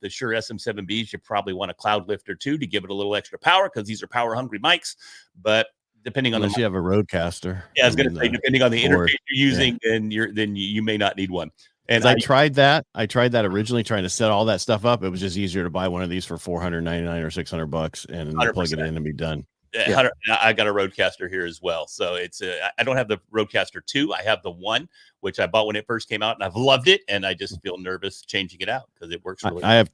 Shure SM7Bs, you probably want a cloud lift or two to give it a little extra power, because these are power hungry mics. But depending on
unless you have a Roadcaster.
Yeah, I was going to say, depending on the interface you're using, then you may not need one. And
I tried that. I tried that originally, trying to set all that stuff up. It was just easier to buy one of these for $499 or $600 and
100%.
Plug it in and be done.
I got a Roadcaster here as well. So it's I don't have the Roadcaster 2. I have the 1, which I bought when it first came out, and I've loved it. And I just feel nervous changing it out because it works really well.
I have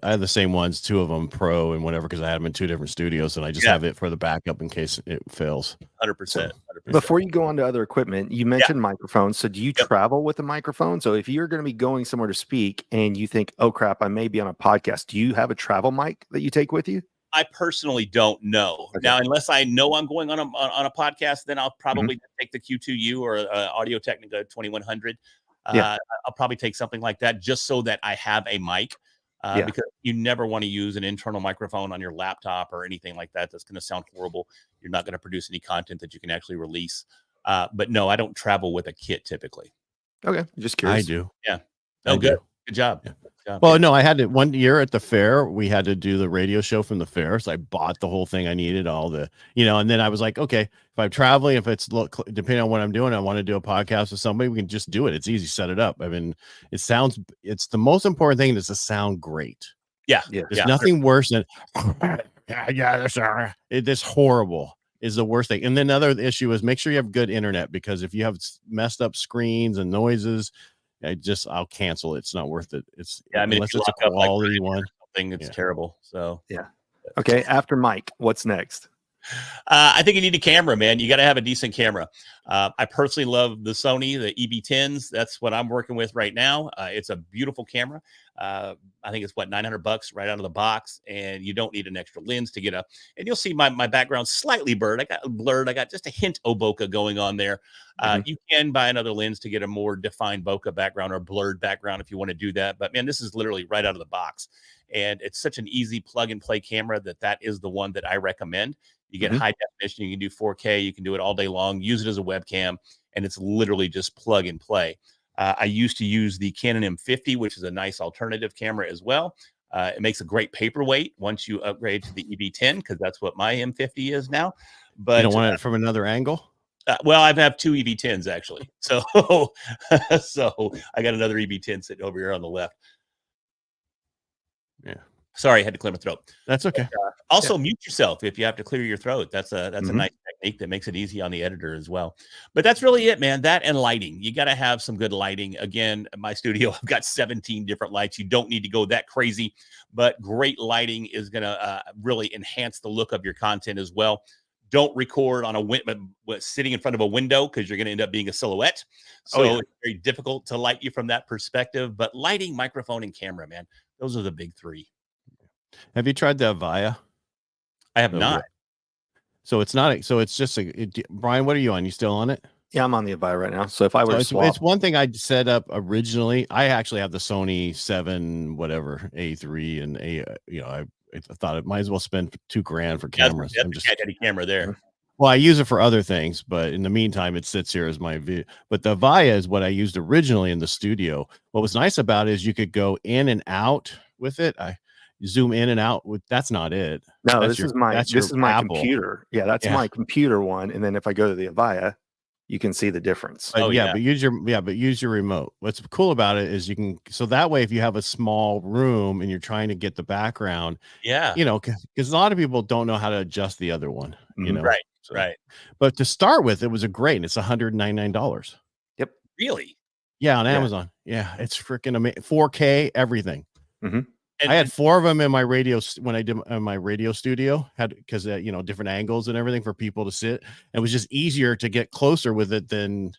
I have the same ones, 2 of them Pro and whatever, because I had them in 2 different studios, and I just have it for the backup in case it fails.
100%.
Before you go on to other equipment, you mentioned microphones. So do you travel with a microphone? So if you're going to be going somewhere to speak and you think, oh crap, I may be on a podcast, do you have a travel mic that you take with you?
I personally don't know. Okay. Now, unless I know I'm going on a podcast, then I'll probably take the Q2U or Audio Technica 2100. I'll probably take something like that just so that I have a mic. Because you never want to use an internal microphone on your laptop or anything like that. That's going to sound horrible. You're not going to produce any content that you can actually release. But no, I don't travel with a kit typically.
Okay, just curious.
I do.
Yeah. Oh, good. Good job.
Yeah. Well, no, I had it one year at the fair. We had to do the radio show from the fair. So I bought the whole thing I needed, all the, and then I was like, okay, if I'm traveling, if it's depending on what I'm doing, I want to do a podcast with somebody, we can just do it. It's easy, set it up. I mean, it's the most important thing is to sound great.
Yeah.
There's nothing worse than, this horrible is the worst thing. And then another issue is make sure you have good internet, because if you have messed up screens and noises, I'll cancel it. It's not worth it. Unless it's a quality one.
It's terrible. So
Okay. After Mike, what's next?
I think you need a camera, man. You got to have a decent camera. I personally love the Sony, the EB10s. That's what I'm working with right now. It's a beautiful camera. I think it's $900 right out of the box, and you don't need an extra lens to get up. And you'll see my background slightly blurred. I got just a hint of bokeh going on there. You can buy another lens to get a more defined bokeh background or blurred background if you want to do that. But man, this is literally right out of the box, and it's such an easy plug and play camera that is the one that I recommend. You get high definition. You can do 4K. You can do it all day long. Use it as a webcam, and it's literally just plug and play. I used to use the Canon M50, which is a nice alternative camera as well. It makes a great paperweight once you upgrade to the EB10, because that's what my M50 is now. But
you don't want it from another angle?
Well, I have 2 EB10s actually. So, so I got another EB10 sitting over here on the left.
Yeah.
Sorry, I had to clear my throat.
That's okay.
But, also mute yourself if you have to clear your throat. That's a nice technique that makes it easy on the editor as well. But that's really it, man. That and lighting. You got to have some good lighting. Again, my studio, I've got 17 different lights. You don't need to go that crazy, but great lighting is going to really enhance the look of your content as well. Don't record on sitting in front of a window, because you're going to end up being a silhouette. So it's very difficult to light you from that perspective. But lighting, microphone, and camera, man, those are the big 3.
Have you tried the Avaya?
I have not.
So it's not. So it's just Brian, what are you on? You still on it?
Yeah, I'm on the Avaya right now. So if I were
So
to
it's
swap,
one thing I set up originally. I actually have the Sony 7 whatever A3 and I thought it might as well spend $2,000 for cameras.
That's
I'm
a
just
cat daddy camera there.
well, I use it for other things, but in the meantime, it sits here as my video. But the Avaya is what I used originally in the studio. What was nice about it is you could go in and out with it. I zoom in and out with that's not it.
no,
That's
this
your
is my
Apple.
computer. Yeah, that's
Yeah.
my computer one. And then if I go to the Avaya, you can see the difference.
But
Oh, yeah.
but use your remote. What's cool about it is you can so that way if you have a small room and you're trying to get the background,
Yeah.
because a lot of people don't know how to adjust the other one,
Mhm.
Right.
So,
Right.
but to start with, it was a great and it's $199.
Yep.
Really?
Yeah, on
Yeah.
Amazon. Yeah, it's freaking amazing. 4K, everything.
Mm-hmm.
And,
I had 4 of them in my when I did my radio studio, had because different angles and everything for people to sit. It was just easier to get closer with it than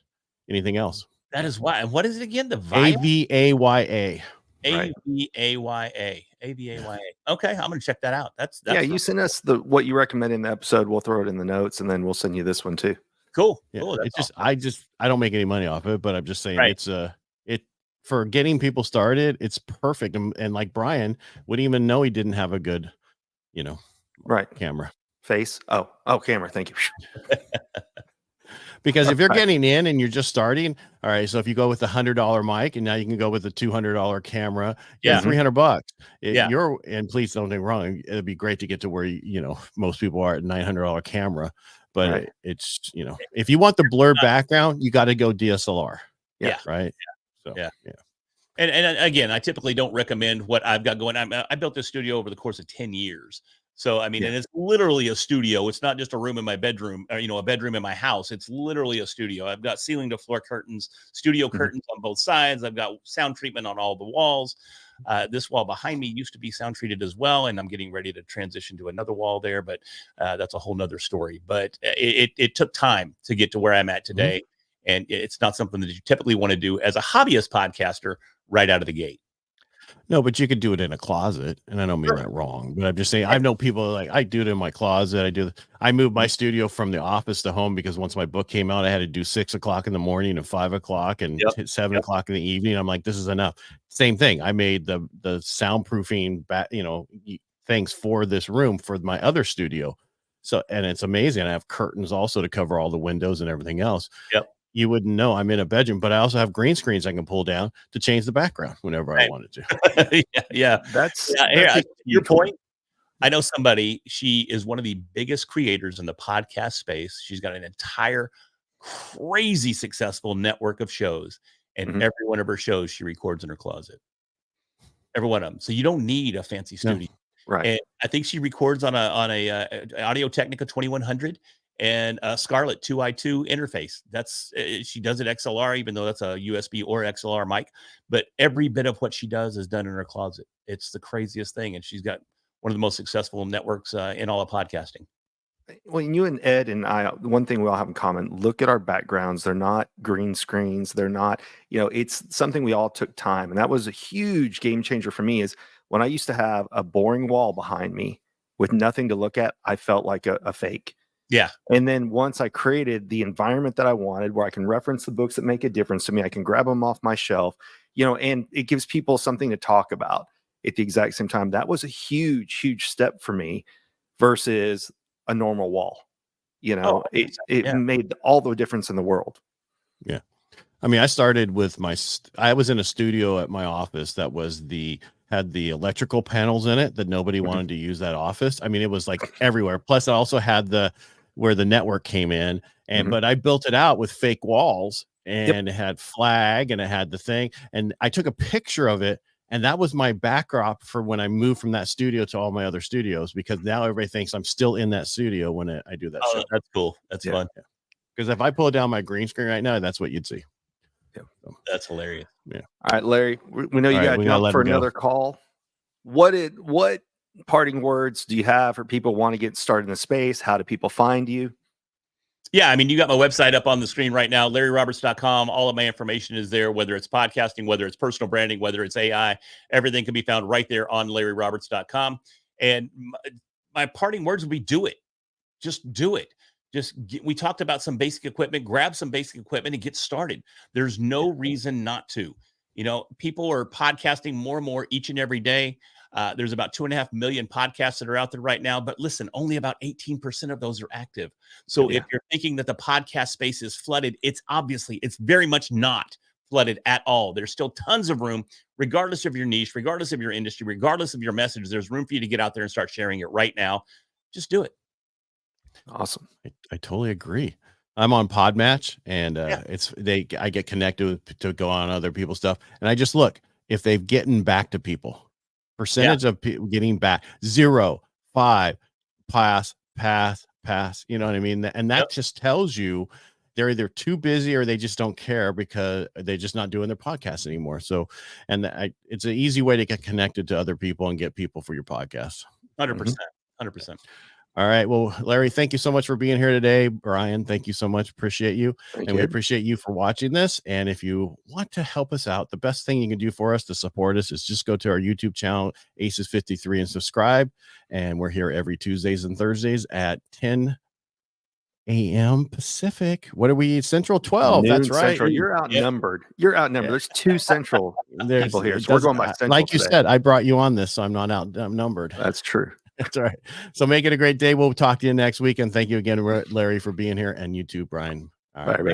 anything else.
that is why. And what is it again? The Via?
AVAYA.
Right.
AVAYA. AVAYA. Okay, I'm gonna check that out. That's
Yeah, you send us what you recommend in the episode. We'll throw it in the notes, and then we'll send you this one too.
cool.
Yeah,
Cool.
it's
That's
just I don't make any money off it, but I'm just saying
Right.
it's it for getting people started, it's perfect. And like Brian wouldn't even know he didn't have a good,
Right.
camera.
Face. Oh, camera. Thank you.
Because if you're
Right.
getting in and you're just starting, all right. So if you go with the $100 mic and now you can go with the $200 camera,
Yeah.
$300.
Yeah.
And please don't get me wrong. It'd be great to get to where most people are at $900 camera, but
Right.
it's if you want the blurred background, you got to go DSLR.
Yeah.
Right. So
Yeah. And again, I typically don't recommend what I've got going. I built this studio over the course of 10 years. So, I mean,
Yeah.
and it's literally a studio. It's not just a room in my bedroom or, a bedroom in my house. It's literally a studio. I've got ceiling to floor curtains, studio curtains on both sides. I've got sound treatment on all the walls. This wall behind me used to be sound treated as well. And I'm getting ready to transition to another wall there, but that's a whole nother story. But it took time to get to where I'm at today. And it's not something that you typically want to do as a hobbyist podcaster right out of the gate.
No, but you could do it in a closet, and I don't mean that wrong. But I'm just saying, I know people like I do it in my closet. I moved my studio from the office to home because once my book came out, I had to do 6 o'clock in the morning and 5 o'clock and 7 o'clock in the evening. I'm like, this is enough. Same thing. I made the soundproofing things for this room for my other studio. So, and it's amazing. I have curtains also to cover all the windows and everything else.
Yep.
You wouldn't know I'm in a bedroom, but I also have green screens I can pull down to change the background whenever I wanted to.
Yeah.
That's
Your point. I know somebody, she is one of the biggest creators in the podcast space. She's got an entire crazy successful network of shows, and every one of her shows she records in her closet. Every one of them. So you don't need a fancy studio.
right.
And I think she records on a Audio Technica 2100 and a Scarlett 2i2 interface. That's she does it XLR, even though that's a USB or XLR mic. But every bit of what she does is done in her closet. It's the craziest thing, and she's got one of the most successful networks in all of podcasting.
Well, you and Ed and I, one thing we all have in common, look at our backgrounds. They're not green screens. They're not, it's something we all took time. And that was a huge game changer for me is when I used to have a boring wall behind me with nothing to look at, I felt like a fake.
Yeah.
And then once I created the environment that I wanted, where I can reference the books that make a difference to me, I can grab them off my shelf, and it gives people something to talk about at the exact same time. That was a huge, huge step for me versus a normal wall. It made all the difference in the world.
Yeah. I mean, I started with I was in a studio at my office that had the electrical panels in it that nobody wanted to use that office. I mean, it was like everywhere. Plus I also had where the network came in but I built it out with fake walls and it had flag and it had the thing. And I took a picture of it. And that was my backdrop for when I moved from that studio to all my other studios, because now everybody thinks I'm still in that studio when I do that.
Oh, that's cool. That's fun.
Because if I pull down my green screen right now, that's what you'd see.
Yeah.
So,
that's hilarious.
Yeah.
All right, Larry, we know you got to jump for another call. What parting words do you have for people who want to get started in the space? How do people find you?
Yeah, I mean, you got my website up on the screen right now, LarryRoberts.com. All of my information is there, whether it's podcasting, whether it's personal branding, whether it's AI, everything can be found right there on LarryRoberts.com. And my parting words would be do it. Just do it. We talked about some basic equipment, grab some basic equipment and get started. There's no reason not to. You know, people are podcasting more and more each and every day. There's about 2.5 million podcasts that are out there right now, but listen, only about 18% of those are active. So if you're thinking that the podcast space is flooded, it's very much not flooded at all. There's still tons of room, regardless of your niche, regardless of your industry, regardless of your message. There's room for you to get out there and start sharing it right now. Just do it.
Awesome.
I totally agree. I'm on Podmatch, and I get connected to go on other people's stuff, and I just look if they've getting back to people. Percentage of people getting back 0, 5, pass. You know what I mean? And that just tells you they're either too busy or they just don't care because they're just not doing their podcast anymore. So, it's an easy way to get connected to other people and get people for your podcast.
100%. 100%.
All right. Well, Larry, thank you so much for being here today. Brian, thank you so much. Appreciate you. We appreciate you for watching this. And if you want to help us out, the best thing you can do for us to support us is just go to our YouTube channel, ACES53, and subscribe. And we're here every Tuesdays and Thursdays at 10 a.m. Pacific. What are we? Central 12.
Noon
That's right.
Central. You're outnumbered. You're outnumbered. There's 2 Central people here. So we're going by Central.
Like you
today.
said, I brought you on this, so I'm not outnumbered.
That's true.
That's all right. So make it a great day. We'll talk to you next week. And thank you again, Larry, for being here, and you too, Brian. All right.